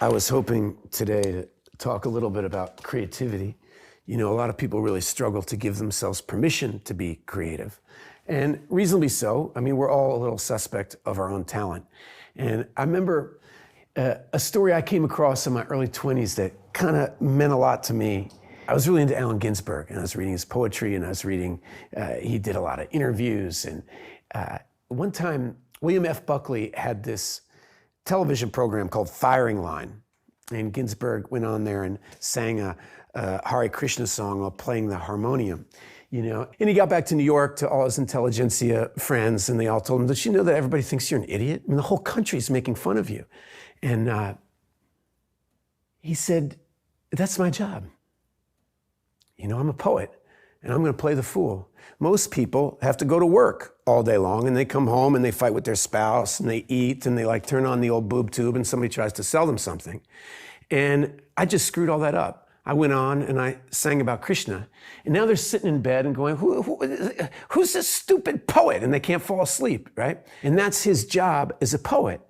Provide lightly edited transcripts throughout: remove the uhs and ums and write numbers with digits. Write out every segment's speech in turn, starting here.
I was hoping today to talk a little bit about creativity. You know, a lot of people really struggle to give themselves permission to be creative, and reasonably so. I mean, we're all a little suspect of our own talent. And I remember a story I came across in my early 20s that kind of meant a lot to me. I was really into Allen Ginsberg, and I was reading his poetry, and I was reading, he did a lot of interviews. And one time, William F. Buckley had this television program called Firing Line. And Ginsberg went on there and sang a Hare Krishna song while playing the harmonium, you know. And he got back to New York to all his intelligentsia friends, and they all told him, "Don't you know that everybody thinks you're an idiot? I mean, the whole country's making fun of you." And he said, "That's my job. You know, I'm a poet, and I'm going to play the fool. Most people have to go to work all day long, and they come home and they fight with their spouse, and they eat, and they like turn on the old boob tube, and somebody tries to sell them something. And I just screwed all that up. I went on and I sang about Krishna, and now they're sitting in bed and going, who's this stupid poet?" And they can't fall asleep, right? And that's his job as a poet.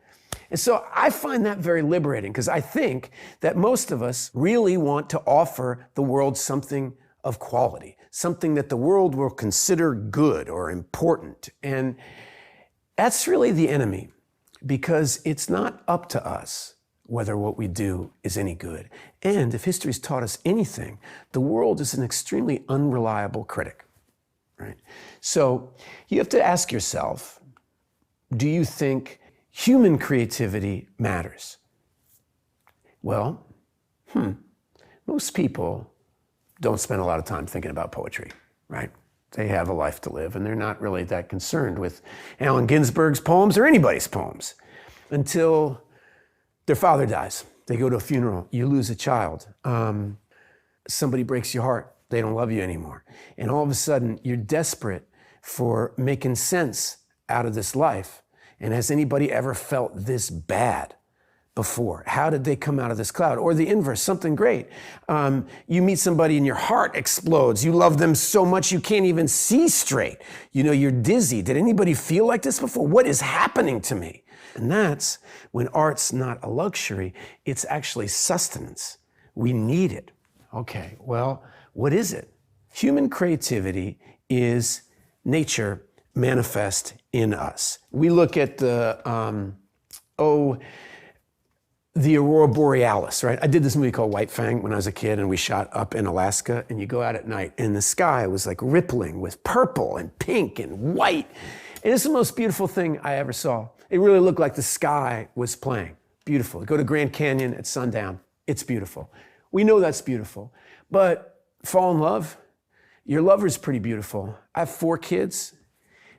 And so I find that very liberating, because I think that most of us really want to offer the world something of quality, something that the world will consider good or important. And that's really the enemy, because it's not up to us whether what we do is any good. And if history's taught us anything, the world is an extremely unreliable critic, right? So you have to ask yourself, do you think human creativity matters? Well, most people don't spend a lot of time thinking about poetry, right? They have a life to live, and they're not really that concerned with Allen Ginsberg's poems or anybody's poems until their father dies. They go to a funeral, you lose a child. Somebody breaks your heart, they don't love you anymore. And all of a sudden, you're desperate for making sense out of this life. And has anybody ever felt this bad before? How did they come out of this cloud? Or the inverse, something great. You meet somebody and your heart explodes. You love them so much you can't even see straight. You know, you're dizzy. Did anybody feel like this before? What is happening to me? And that's when art's not a luxury, it's actually sustenance. We need it. Okay, well, what is it? Human creativity is nature manifest in us. We look at the Aurora Borealis, right? I did this movie called White Fang when I was a kid, and we shot up in Alaska, and you go out at night and the sky was like rippling with purple and pink and white. And it's the most beautiful thing I ever saw. It really looked like the sky was playing. Beautiful. Go to Grand Canyon at sundown. It's beautiful. We know that's beautiful. But fall in love, your lover's pretty beautiful. I have 4 kids.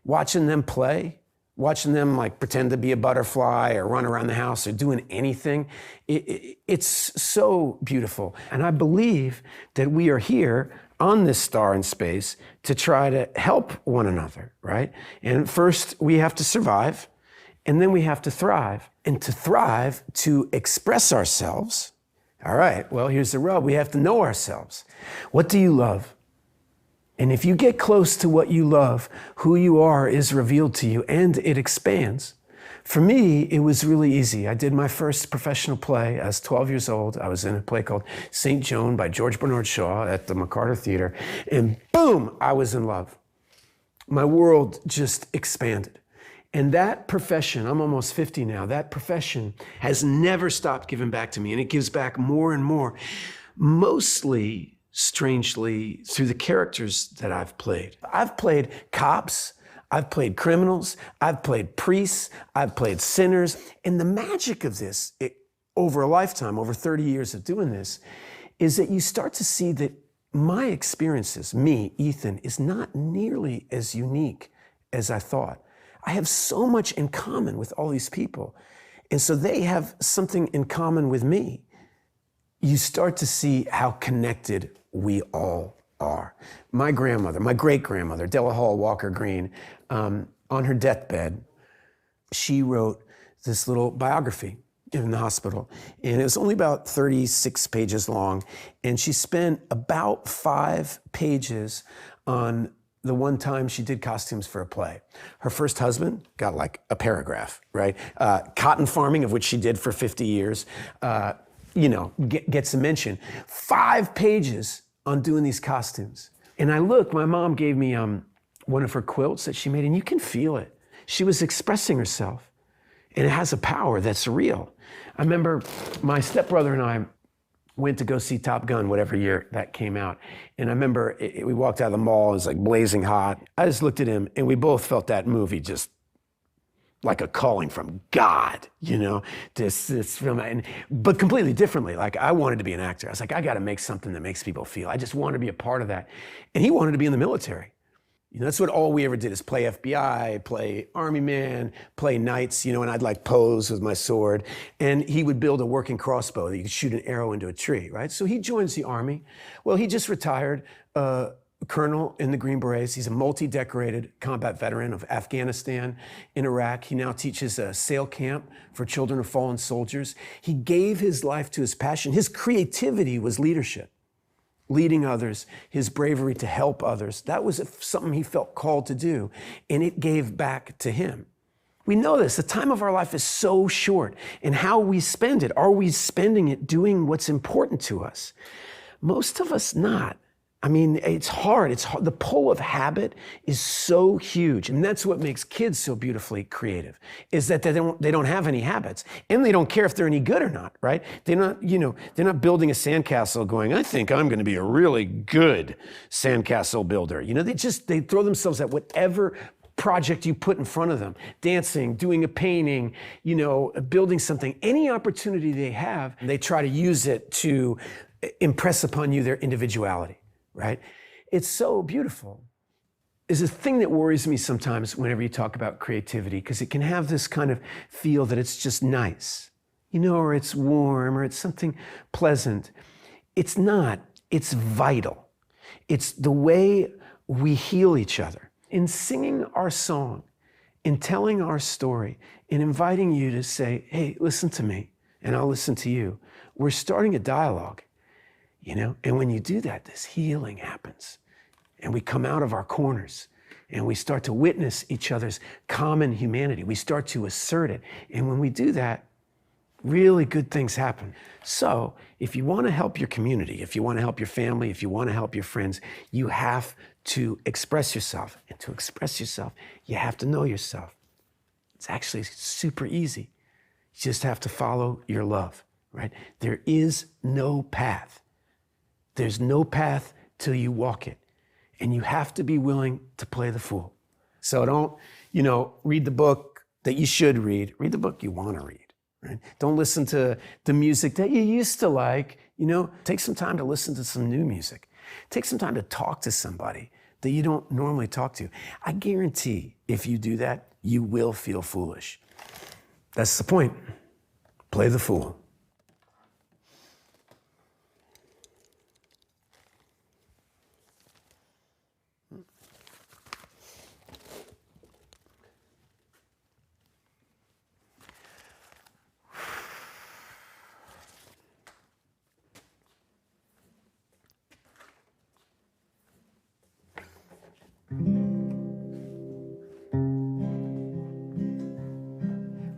Watching them play, watching them like pretend to be a butterfly or run around the house or doing anything, it's so beautiful. And I believe that we are here on this star in space to try to help one another, right? And first we have to survive, and then we have to thrive. And to thrive, to express ourselves, all right, well, here's the rub. We have to know ourselves. What do you love? And if you get close to what you love, who you are is revealed to you, and it expands. For me, it was really easy. I did my first professional play. I was 12 years old. I was in a play called St. Joan by George Bernard Shaw at the McCarter Theater, and boom, I was in love. My world just expanded. And that profession, I'm almost 50 now, that profession has never stopped giving back to me, and it gives back more and more, mostly strangely, through the characters that I've played. I've played cops, I've played criminals, I've played priests, I've played sinners. And the magic of this, over a lifetime, over 30 years of doing this, is that you start to see that my experiences, me, Ethan, is not nearly as unique as I thought. I have so much in common with all these people. And so they have something in common with me. You start to see how connected we all are. My grandmother, my great-grandmother, Della Hall Walker Green, on her deathbed, she wrote this little biography in the hospital. And it was only about 36 pages long. And she spent about 5 pages on the one time she did costumes for a play. Her first husband got like a paragraph, right? Cotton farming, of which she did for 50 years. gets a mention. 5 pages on doing these costumes. And I look, my mom gave me one of her quilts that she made, and you can feel it. She was expressing herself, and it has a power that's real. I remember my stepbrother and I went to go see Top Gun, whatever year that came out. And I remember we walked out of the mall, it was like blazing hot. I just looked at him, and we both felt that movie just like a calling from God, this film, but completely differently. Like, I wanted to be an actor. I was like, I got to make something that makes people feel. I just wanted to be a part of that. And he wanted to be in the military. That's what all we ever did, is play FBI, play Army man, play knights, and I'd like pose with my sword. And he would build a working crossbow that you could shoot an arrow into a tree, right? So he joins the Army. Well, he just retired, colonel in the Green Berets. He's a multi-decorated combat veteran of Afghanistan and Iraq. He now teaches a sail camp for children of fallen soldiers. He gave his life to his passion. His creativity was leadership, leading others, his bravery to help others. That was something he felt called to do, and it gave back to him. We know this. The time of our life is so short, and how we spend it. Are we spending it doing what's important to us? Most of us not. I mean, it's hard. It's hard. The pull of habit is so huge. And that's what makes kids so beautifully creative, is that they don't have any habits, and they don't care if they're any good or not, right? They're not building a sandcastle going, I think I'm going to be a really good sandcastle builder. They throw themselves at whatever project you put in front of them, dancing, doing a painting, building something, any opportunity they have, they try to use it to impress upon you their individuality. Right? It's so beautiful. There's a thing that worries me sometimes whenever you talk about creativity, because it can have this kind of feel that it's just nice, or it's warm, or it's something pleasant. It's not. It's vital. It's the way we heal each other. In singing our song, in telling our story, in inviting you to say, hey, listen to me, and I'll listen to you, we're starting a dialogue. And when you do that, this healing happens. And we come out of our corners, and we start to witness each other's common humanity. We start to assert it. And when we do that, really good things happen. So if you want to help your community, if you want to help your family, if you want to help your friends, you have to express yourself. And to express yourself, you have to know yourself. It's actually super easy. You just have to follow your love, right? There is no path. There's no path till you walk it. And you have to be willing to play the fool. So don't, read the book that you should read. Read the book you want to read. Right? Don't listen to the music that you used to like. Take some time to listen to some new music. Take some time to talk to somebody that you don't normally talk to. I guarantee if you do that, you will feel foolish. That's the point. Play the fool.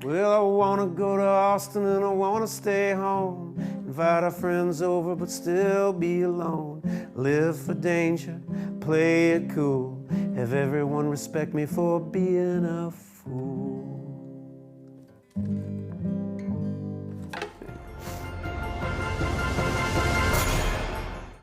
Well, I want to go to Austin and I want to stay home. Invite our friends over but still be alone. Live for danger, play it cool. Have everyone respect me for being a fool.